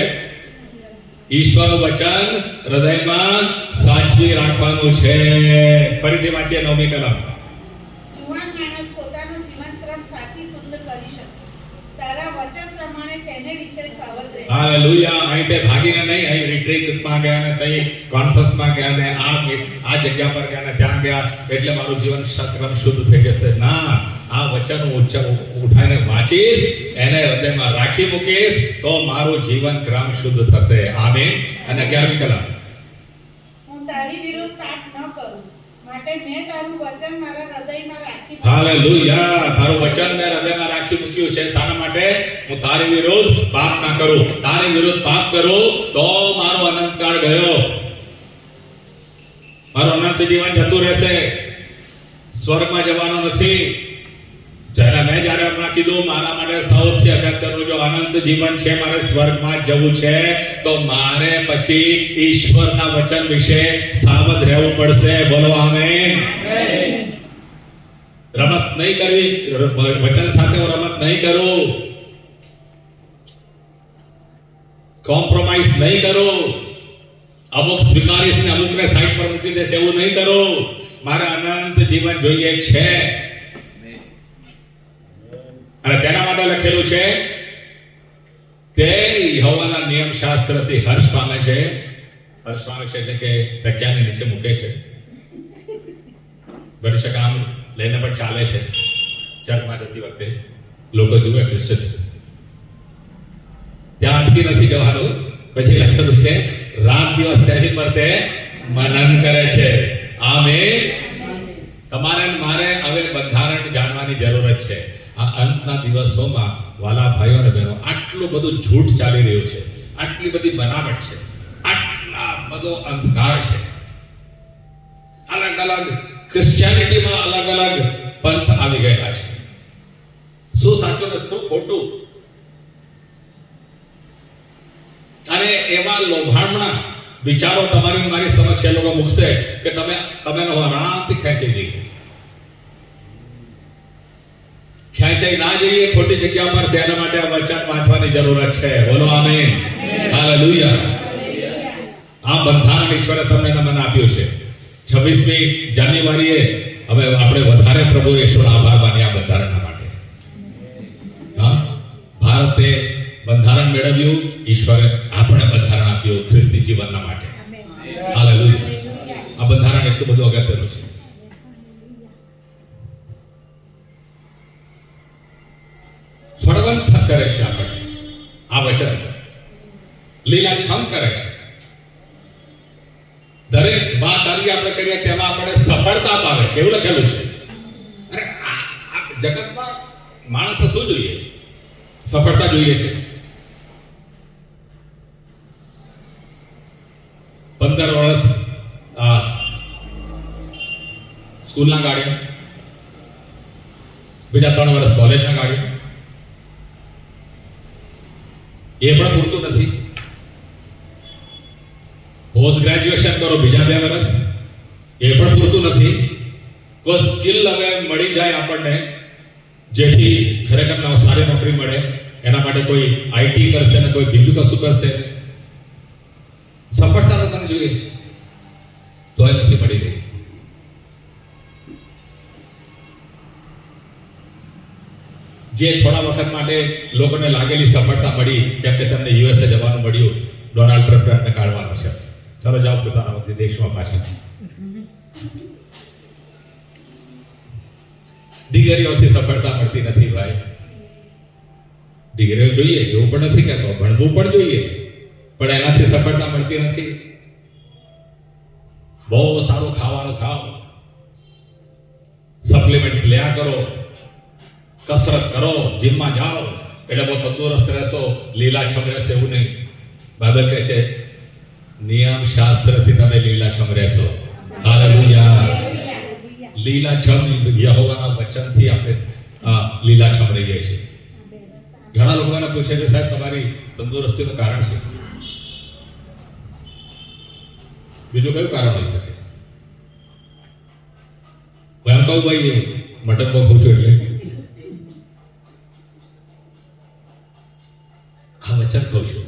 ઈશ્વરનું વચન હૃદયમાં સાચવી રાખવાનું છે. ફરીથી વાંચીએ 9મી કલમ. જુવાન માણસ પોતાનો જીવનક્રમ સાથી શુદ્ધ કરી શકે, તારા વચન પ્રમાણે તેને વિશે સાવધ રહેવા. હાલેલુયા. અહીં તે ભાગીને નહીં, અહીં રિટ્રીટમાં ગયા ને તઈ કોન્ફરન્સમાં ગયા ને આ જગ્યા પર ગયા ને ત્યાં ગયા એટલે મારું જીવન ક્રમ શુદ્ધ થઈ જશે. ના, આ વચન ઉઠાઈને વાંચીશ, એને હૃદયમાં રાખી મૂકીશ તો મારું જીવન ક્રમ શુદ્ધ થશે. આમીન. અને 11મી કલમ. હું તારી વિરુદ્ધ પાપ ન કરું માટે મેં તારું વચન મારા હૃદયમાં રાખી. હાલેલુયા. તારું વચન મેં હૃદયમાં રાખી મૂક્યું છે. શાના માટે? હું તારી વિરુદ્ધ પાપ ના કરું. તારી વિરુદ્ધ પાપ કરું તો મારો અનંતકાળ ગયો, મારું અનંત જીવન જતું રહેશે, સ્વર્ગમાં જવાનો નથી. જેને મેં જ્યારે હમણાં કીધું મારા માટે સૌથી અગત્યનું જો અનંત જીવન છે, મારે સ્વર્ગમાં જવું છે, તો મારે પછી ઈશ્વરના વચન વિશે સાવધ રહેવું પડશે. બોલો આમેન. રમત નહીં કરવી, વચન સાથે હું રમત નહીં કરું, કોમ્પ્રોમાઇઝ નહીં કરું, અમુક સ્વીકારીશ ને અમુકને સાઈડ પર મૂકી દેશે એવું નહીં કરું. મારે અનંત જીવન જોઈએ છે. અને તેના માટે લખેલું છે તે યહોવાના નિયમ શાસ્ત્રથી હર્ષ પામે છે. હર્ષ પામે છે એટલે કે તકિયાની નીચે મૂકે છે. બની શકે આમ લઈને પણ ચાલે છે ચર્ચમાં જતી વખતે, લોકો જુએ ક્રિશ્ચન છે, ત્યાં અટકી નથી જવાનું. પછી લખેલું છે રાત દિવસ તેની પર તે મનન કરે છે. આમેન. તમારે ને મારે હવે બંધારણ જાણવાની જરૂરત છે. આ અંતના દિવસોમાં વાલા ભાઈઓ અને બહેનો, આટલું બધું જૂઠ ચાલી રહ્યું છે, આટલી બધી બનાવટ છે, આટલા બધો અંધકાર છે. અલગ અલગ ક્રિશ્ચિયાનિટીમાં અલગ અલગ પંથ આવી ગયા છે. શું સાચું ને શું ખોટું, અને એવા લોભામણા વિચારો તમારી મારી સમક્ષ એ લોકો મૂકશે કે તમે આરામથી ખેંચાઈ જઈએ. ખેંચાઈ ના જઈએ ખોટી જગ્યા પર. તેના માટે આ વચન વાંચવાની જરૂરત છે. બોલો આમીન, હાલેલુયા. આ બંધારણ ઈશ્વરે તમને મને આપ્યું છે. 26મી જાન્યુઆરીએ હવે આપણે વધારે પ્રભુ ઈશ્વર આભાર માનીએ આ બંધારણના માટે. હા, ભારતે બંધારણ મેળવ્યું, ઈશ્વરે આપણે બંધારણ આપ્યું ખ્રિસ્તી જીવનના માટે. હાલેલુયા. આ બંધારણ એટલું બધું અગત્યનું છે. ફળવંત કરે છે આપણને આ વચન, લીલાછમ કરે છે. દરેક વાત આપણે કરીએ તેમાં આપણે સફળતા પામે છે એવું લખેલું છે. અરે આ જગતમાં માણસે શું જોઈએ? સફળતા જોઈએ છે. 15 વર્ષ સ્કૂલના ગાડ્યા, બીજા 3 વર્ષ કોલેજના ગાડ્યા. એ પણ પૂરતું નથી. પોસ્ટ ગ્રેજ્યુએશન કરો બીજા 2 વર્ષ, એ પણ પૂરતું નથી. કોઈ સ્કિલ હવે મળી જાય આપણને જેથી ખરેખર સારી નોકરી મળે, એના માટે કોઈ આઈટી કરશે ને કોઈ બીજું કશું કરશે. સફળતા લોકોને જોઈએ છે તો એ નથી મળી રહી. જે થોડા વખત માટે લોકોને લાગેલી સફળતા મળી, કેમ કે તમને યુએસએ જવાનું મળ્યું, ડોનાલ્ડ ટ્રમ્પને કાઢવાનો છે, ચલો જાઓ પોતાના વખતે દેશમાં પાછા. ડિગ્રીઓથી સફળતા મળતી નથી ભાઈ. ડિગ્રીઓ જોઈએ એવું પણ નથી કહેતો, ભણવું પણ જોઈએ, પણ એનાથી સફળતા મળતી નથી. બહુ સારું ખાવાનું ખાઓ, સપ્લિમેન્ટ્સ લેયા કરો, કસરત કરો, જીમમાં જાઓ એટલે બહુ તંદુરસ્ત રહેશો, લીલાછમ રહેશે એવું નહીં. બાઇબલ કહે છે નિયમ શાસ્ત્રથી તમે લીલાછમ રહેશો. હાલેલુયા. લીલાછમ યહોવાના વચનથી આપણે લીલાછમ રહીએ છીએ. ઘણા લોકો મને પૂછે છે સાહેબ તમારી તંદુરસ્તીનું કારણ છે? બીજું કયું કારણ હોઈ શકે? હું એમ કહું ભાઈ મટન બહુ ખાઉં છું એટલે આ વચન ખાઉં છું.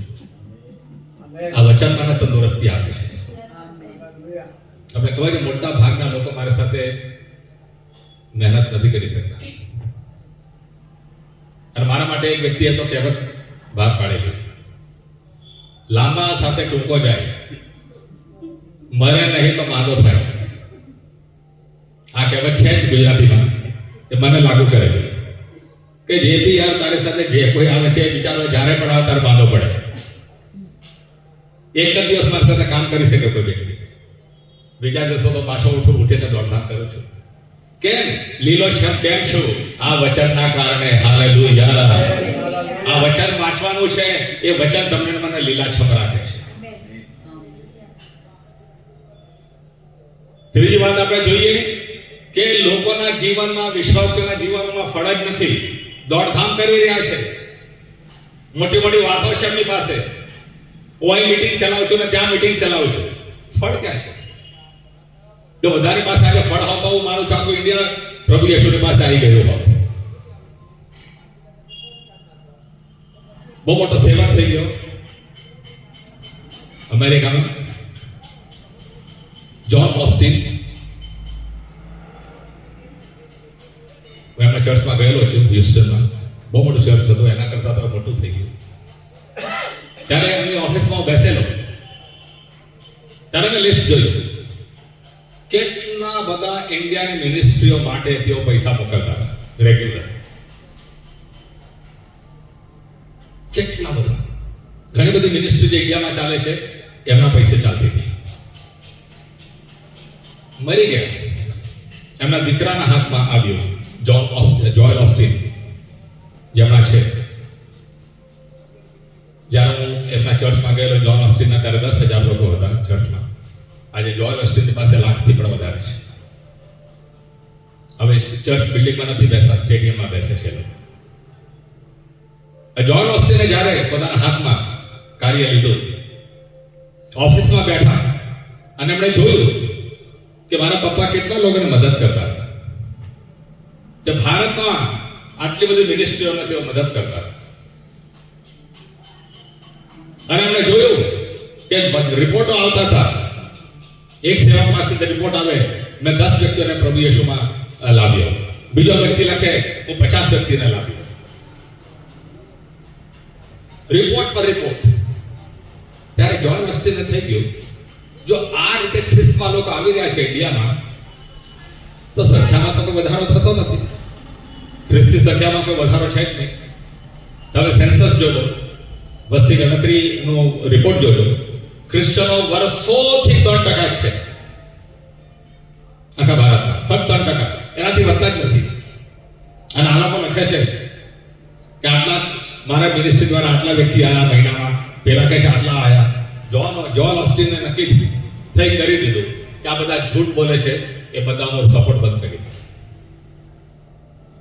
આ વચન મને તંદુરસ્તી આપે છે. તમને ખબર છે મોટા ભાગના લોકો મારી સાથે મહેનત નથી કરી શકતા, અને મારા માટે એક વ્યક્તિએ તો કહેવત બહાર પાડેલી, લાંબા સાથે ટૂંકો જાય, મરે નહીં તો માંદો થાય. આ કહેવત છે જ ગુજરાતીમાં, એ મને લાગુ કરેલી કે જે બી યાર તારી સાથે જે કોઈ આવે છે એ બિચારો જ્યારે પણ આવે ત્યારે માંદો પડે. એક જ દિવસ મારી સાથે કામ કરી શકે કોઈ વ્યક્તિ, બીજા દિવસો તો પાછો ઉઠીને દોડધામ કરું છું. કેમ? લીલોછમ કેમ છું? આ વચનના કારણે. હાલેલુયા. આ વચન વાંચવાનું છે, એ વચન તમને મને લીલાછમ રાખે છે. ત્રીજી વાત આપણે જોઈએ કે લોકોના જીવનમાં, વિશ્વાસીઓના જીવનમાં ફળ જ નથી. દોડધામ કરી રહ્યા છે, મોટી મોટી વાતો છે એમની પાસે. ઓય મીટિંગ ચલાવું છું ને ત્યાં મીટિંગ ચલાવું છું, ફળ ક્યાં છે? જો બધાની પાસે આજે ફળ હોત તો હું માનું છું આખું ઇન્ડિયા પ્રભુ યેશુની પાસે આવી ગયું હોત. બહુ મોટો સેવક થઈ ગયો અમેરિકામાં. જ્હોન ઓસ્ટિન, હું એમના ચર્ચમાં ગયેલો છું હ્યુસ્ટનમાં. બહુ મોટું ચર્ચ હતું, એના કરતા તો મોટું થઈ ગયું. ત્યારે એમની ઓફિસમાં હું બેસેલો, ત્યારે મેં લિસ્ટ જોયું કેટલા બધા ઇન્ડિયાની મિનિસ્ટ્રીઓ માટે તેઓ પૈસા મોકલતા હતા રેગ્યુલર. કેટલા બધા, ઘણી બધી મિનિસ્ટ્રી જે ઇન્ડિયામાં ચાલે છે એમના પૈસે ચાલતી હતી. મરી ગયા, એમના દીકરાના હાથમાં આવ્યું, જોએલ ઓસ્ટિન જેમના છે. જ્યારે હું એમના ચર્ચમાં ગયેલો, જોન ઓસ્ટિનના ત્યારે 10,000 લોકો હતા ચર્ચમાં. આજે જોએલ ઓસ્ટિનની પાસે લાખથી પણ વધારે છે. હવે ચર્ચ બિલ્ડિંગમાં નથી બેસતા, સ્ટેડિયમમાં બેસે છે લોકો. જોએલ ઓસ્ટિને જ્યારે પોતાના હાથમાં કાર્ય લીધું, ઓફિસમાં બેઠા અને એમણે જોયું કે મારા પપ્પા કેટલા લોકોને મદદ કરતા હતા. જે ભારતમાં આટલી બધી મિનિસ્ટ્રીઓને તેઓ મદદ કરતા હતા. અને એમણે જોયું કે રિપોર્ટો આવતા હતા. એક સેવક પાસેથી રિપોર્ટ આવે, મેં 10 વ્યક્તિઓને પ્રભુ યેશુમાં લાવ્યો. બીજો વ્યક્તિ લખે, હું 50 વ્યક્તિને લાવ્યો. રિપોર્ટ પર રિપોર્ટ. ત્યારે જોએલ ઓસ્ટિનને થઈ ગયું, જો આ રીતે ખ્રિસ્તમાં લોકો આવી રહ્યા છે ઇન્ડિયામાં, તો સંખ્યામાં તો કોઈ વધારો થતો નથી. ખ્રિસ્તી સંખ્યામાં કોઈ વધારો છે જ નહીં. હવે સેન્સસ જોજો, વસ્તી ગણતરીનો રિપોર્ટ જોજો, ક્રિશ્ચનો વર્ષોથી 3% છે આખા ભારતમાં, ફક્ત 3%, એનાથી વધતા જ નથી. અને આ લોકો લખે છે કે આટલા મારા મિનિસ્ટ્રી દ્વારા આટલા વ્યક્તિ આવ્યા મહિનામાં, પેલા કહે છે આટલા આવ્યા. જોએલ ઓસ્ટિનને નક્કી થઈ કરી દીધું કે આ બધા જૂઠ બોલે છે, એ બધાનો સપોર્ટ બંધ કરી દીધો.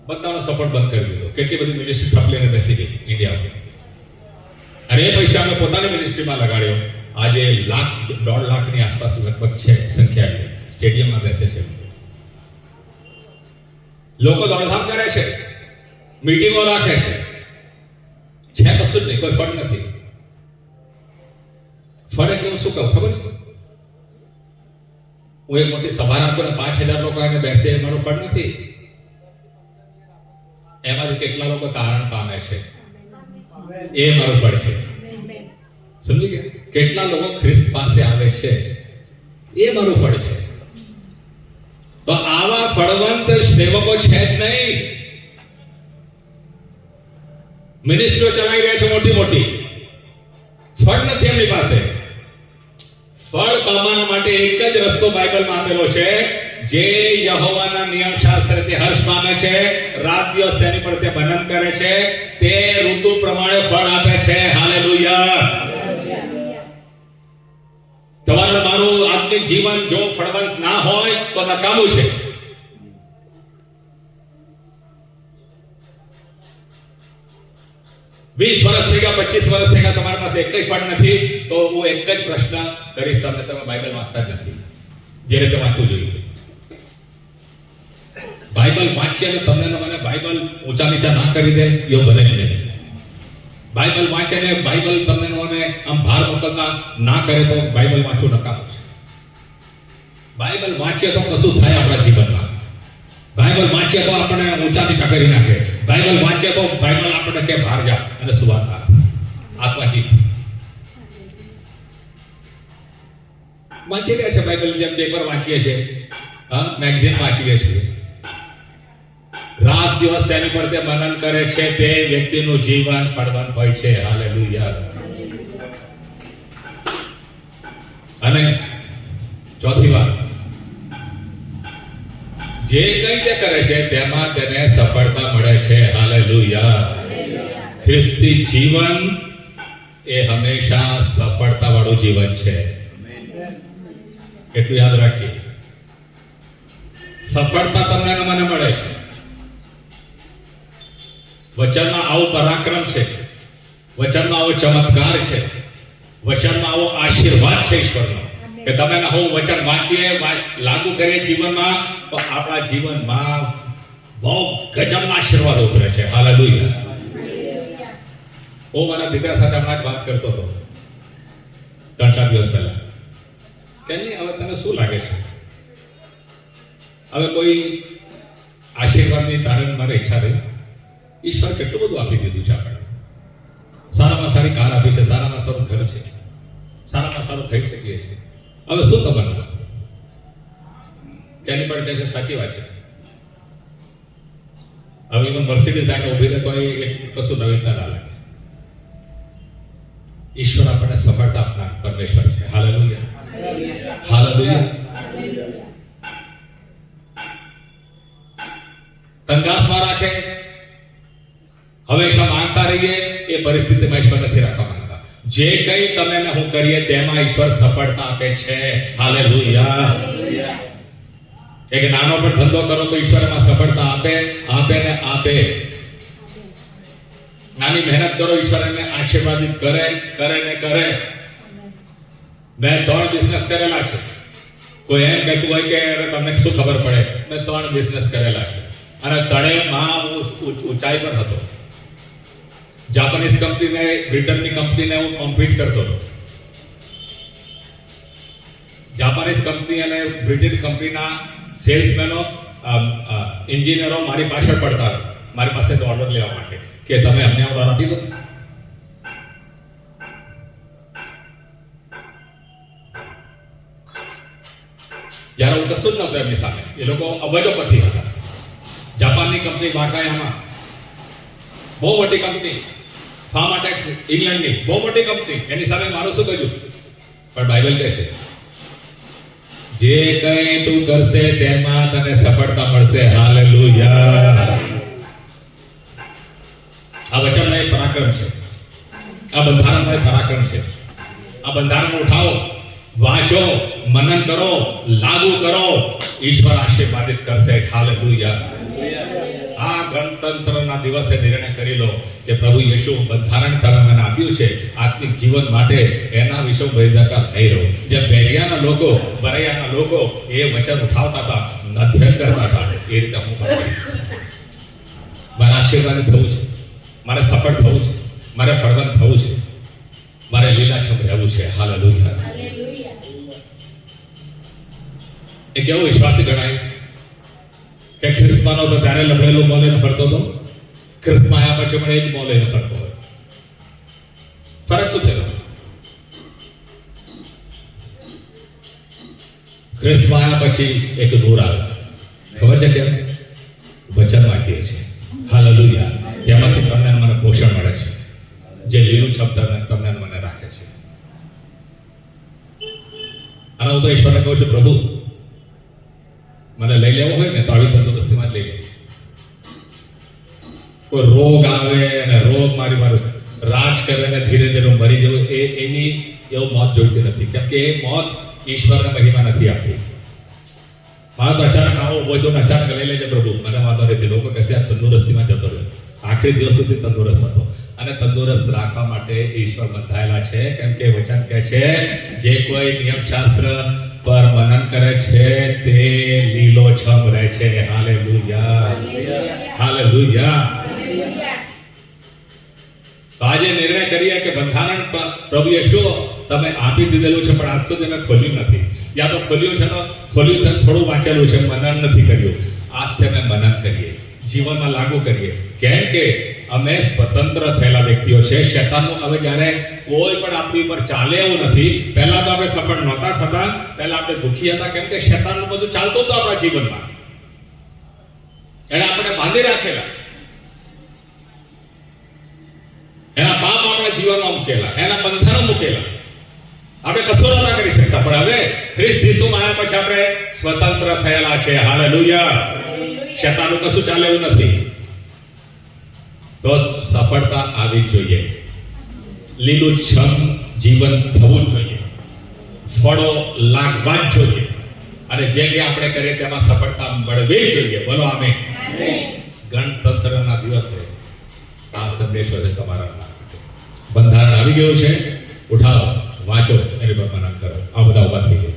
બધાનો સપોર્ટ બંધ કરી દીધો. કેટલી બધી મિનિસ્ટ્રી ઠપલીને બેસી ગઈ ઇન્ડિયામાં. અને એ પૈસા અમે પોતાની મિનિસ્ટ્રીમાં લગાડ્યો. આજે 1.5 લાખની આસપાસ લગભગ છે સંખ્યા, સ્ટેડિયમમાં બેસે છે. લોકો દોડધામ કરે છે, મીટિંગો રાખે છે કશું જ નહીં, કોઈ ફંડ નથી. ફંડ એટલે હું શું કહું ખબર છે? હું એક મોટી સભા રાખું ને 5,000 લોકો આવીને બેસે, એ મારું ફંડ નથી. એમાંથી કેટલા લોકો તારણ પામે છે, એ મારું ફળ છે. સમજી ગયા? કેટલા લોકો ખ્રિસ્ત પાસે આવે છે, એ મારું ફળ છે. તો આવા ફળવંત સેવકો છે જ નહીં. મિનિસ્ટ્રીઓ ચલાવી રહ્યા છે મોટી મોટી, ફળ નથી એમની પાસે. ફળ પામવા માટે એક જ રસ્તો બાઇબલમાં આપેલો છે, જે યહોવાના નિયમ શાસ્ત્રથી હર્ષ પામે છે, રાત દિવસ તેની પર તે મનન કરે છે, તે ઋતુ પ્રમાણે ફળ આપે છે. હાલેલુયા. તમારું મારું આત્મિક જીવન જો ફળવંત ના હોય તો નકામું છે. વીસ વર્ષ થઈ ગયા, 25 વર્ષ થઈ ગયા, તમારી પાસે એકય ફળ નથી, તો હું એક જ પ્રશ્ન કરીશ તમને, તમે બાઇબલ વાંચતા જ નથી જે રીતે વાંચવું જોઈએ. બાઇબલ વાંચીએ અને તમને મને બાઇબલ ઊંચા નીચા ના કરી દે, એવું બને જ નહીં. બાઇબલ વાંચે ને બાઇબલ તમને આમ ભાર મોકલતા ના કરે તો બાઇબલ વાંચવું નકામું છે. બાઇબલ વાંચીએ તો કશું થાય આપણા જીવનમાં. બાઇબલ વાંચીએ તો આપણે ઊંચા નીચા કરી નાખે. બાઇબલ વાંચીએ તો બાઇબલ આપણે કે બહાર જા અને સુવાર્તા આત્માજીત વાંચી રહ્યા છે. બાઇબલ જેમ પેપર વાંચીએ છીએ, મેગઝીન વાંચીએ છીએ, રાત દિવસ તેની પર તે મનન કરે છે, તે વ્યક્તિનું જીવન ફળવંત હોય છે. હાલેલુયા. અને ચોથી વાત, જે કંઈ તે કરે છે તેમાં તેને સફળતા મળે છે. હાલેલુયા. ખ્રિસ્તી જીવન એ હંમેશા સફળતા વાળું જીવન છે. એટલું યાદ રાખીએ. સફળતા તમને મને મળે છે. વચનમાં આવો પરાક્રમ છે, વચનમાં આવો ચમત્કાર છે, વચનમાં આવો આશીર્વાદ છે ઈશ્વરનો, કે તમે હું વચન વાંચીએ, લાગુ કરીએ જીવનમાં, તો આપણા જીવનમાં બહુ ગજબના આશીર્વાદ ઉતરે છે. હાલેલુયા. હું મારા દીકરા સાથે હમણાં જ વાત કરતો હતો 3-4 દિવસ પહેલા, કે નહીં હવે તને શું લાગે છે, હવે કોઈ આશીર્વાદની તારે મારે ઈચ્છા રહી? ઈશ્વર કેટલું બધું આપી દીધું છે આપણને. સારામાં સારી કાર આપી છે, સારામાં સારું ઘર છે, સારામાં સારું ખાઈ શકીએ છીએ. હવે શું ખબર ના તેની પણ કહે છે સાચી વાત છે. હવે ઇવન મર્સિડીઝ આને ઊભી રહે તો એ કશું નવીનતા ના લાગે. ઈશ્વર આપણને સફળતા આપનાર પરમેશ્વર છે. હાલેલુયા. હાલેલુયા. કંગાસમાં રાખે, હંમેશા માંગતા રહીએ, એ પરિસ્થિતિમાં ઈશ્વર નથી રાખવા માંગતા. જે કંઈ તમે ને હું કરીએ તેમાં ઈશ્વર સફળતા આપે છે. હાલેલુયા. એક નાનો પણ ધંધો કરો તો ઈશ્વર એમાં સફળતા આપે ને આપે. નાની મહેનત કરો, ઈશ્વર એને આશીર્વાદિત કરે ને કરે. મેં 3 બિઝનેસ કરેલા છે. કોઈ એમ કહેતું હોય કે અરે તમને શું ખબર પડે, મેં 3 બિઝનેસ કરેલા છે અને તળેમાં હું ઊંચાઈ પર હતો. જાપાનીઝ કંપનીને, બ્રિટનની કંપનીને હું કોમ્પિટ કરતો હતો. જાપાનીઝ કંપની અને બ્રિટન કંપનીના સેલ્સમેનો, એન્જિનિયરો મારી પાછળ પડતા હતા મારી પાસે ઓર્ડર લેવા માટે કે તમે અમને ઓર્ડર આપી દો. જ્યારે હું કશું જ નહોતો એમની સામે, એ લોકો અબજોપતિ હતા. જાપાનની કંપની બાકાયામાં, બહુ મોટી કંપની, ફાર્માટેક્સ ઇંગ્લેન્ડની બહુ મોટી કંપની, એની સામે મારું શું કર્યું? પણ બાઇબલ કહે છે જે કંઈ તું કરશે તેમાં તને સફળતા મળશે. હાલેલુયા. આ વચનનો એક પરાક્રમ છે, આ બંધારણનો એક પરાક્રમ છે. આ બંધારણ ઉઠાવો, વાંચો, મનન કરો, લાગુ કરો, ઈશ્વર આશીર્વાદિત કરશે. હાલેલુયા. આ ગણતંત્રના દિવસે નિર્ણય કરી લો કે પ્રભુ યેશુ બંધારણ તમે મને આપ્યું છે આત્મિક જીવન માટે, એના વિશે ભયદકા નહીં રહો. જે બેરિયાના લોકો, બરૈયાના લોકો એ વચન ઉઠાવતા હતા, અધ્યયન કરતા હતા, એ રીતે હું પણ કરીશ. મારે આશીર્વાદિત થવું છે, મારે સફળ થવું છે, મારે ફળવંત થવું છે, મારે લીલાછમ રહેવું છે. હાલેલુયા. એ કેવો વિશ્વાસી ગણાય કે ખ્રિસ્તમાં હતો ત્યારે લબડેલું મોં લઈને ફરતો હતો, ખ્રિસ્તમાં આવ્યા પછી પણ એ જ મોં લઈને ફરતો હોય. ફરક શું થયો? ખ્રિસ્તમાં આવ્યા પછી એક નૂર આવે. ખબર છે કેમ? વચન વાંચીએ છીએ. હાલેલુયા. તેમાંથી તમને મને પોષણ મળે છે, જે લીલું શબ્દ તમને મને રાખે છે. અને હું તો ઈશ્વરને કહું છું, પ્રભુ મને લઈ લેવો હોય ને તો આવી તંદુરસ્તીમાં જ લઈ લે. કોઈ રોગ આવે અને રોગ મારી રાજ કરે ને ધીરે ધીરે મરી જવું, એની એવું મોત જોઈતી નથી. કેમ કે એ મોત ઈશ્વરને મહિમા નથી આપતી. મારે તો અચાનક આવો ઉભો છો ને અચાનક લઈ લેજે પ્રભુ, મને વાંધો નથી. લોકો કહેશે આ તંદુરસ્તીમાં જતો રહ્યો. આખરી દિવસ સુધી તંદુરસ્ત હતો. અને તંદુરસ્ત રાખવા માટે ઈશ્વર બંધાયેલા છે. કેમ કે વચન કહે છે જે કોઈ નિયમશાસ્ત્ર પર મનન કરે છે તે લીલોછમ રહે છે. હાલેલુયા. હાલેલુયા. તો આજે નિર્ણય કરીએ કે બંધારણ પ્રભુ યેશુ તમે આપી દીધેલું છે પણ આજ સુધી અમે ખોલ્યું નથી, યા તો ખોલ્યું છે થોડું વાંચેલું છે, મનન નથી કર્યું. આજથી અમે મનન કરીએ, જીવનમાં લાગુ કરીએ. કેમ કે અમે સ્વતંત્ર થયેલા વ્યક્તિઓ છે. શૈતાનનું હવે જ્યારે કોઈ પણ આપણી ઉપર ચાલે એવું નથી. પહેલા તો આપણે સફળ નહોતા થતા, પહેલા આપણે દુઃખી હતા. કેમ કે શૈતાનનું બધું ચાલતું હતું આપણા જીવનમાં. એને આપણે બાંધી રાખેલા, એના પાપ આપણા જીવનમાં મૂકેલા, એના બંધનો મૂકેલા. આપણે કશું નહોતા કરી શકતા. પણ હવે ખ્રિસ્ત ઈસુમાં આવ્યા પછી આપણે સ્વતંત્ર થયેલા છે. હાલેલુયા. શૈતાનનું કશું ચાલે એવું નથી. તો સફળતા આવી જોઈએ, લીલુંછમ જીવન થવું જોઈએ, ફળો લાગવા જ જોઈએ, અને જે કંઈ આપણે કરીએ તેમાં સફળતા મળવી જોઈએ. બોલો આમેન. ગણતંત્રના દિવસે આ સંદેશો છે તમારા માટે. બંધારણ આવી ગયું છે, ઉઠાવો, વાંચો, એની પર મનન કરો. આ બધા ઉભા થઈ ગયા.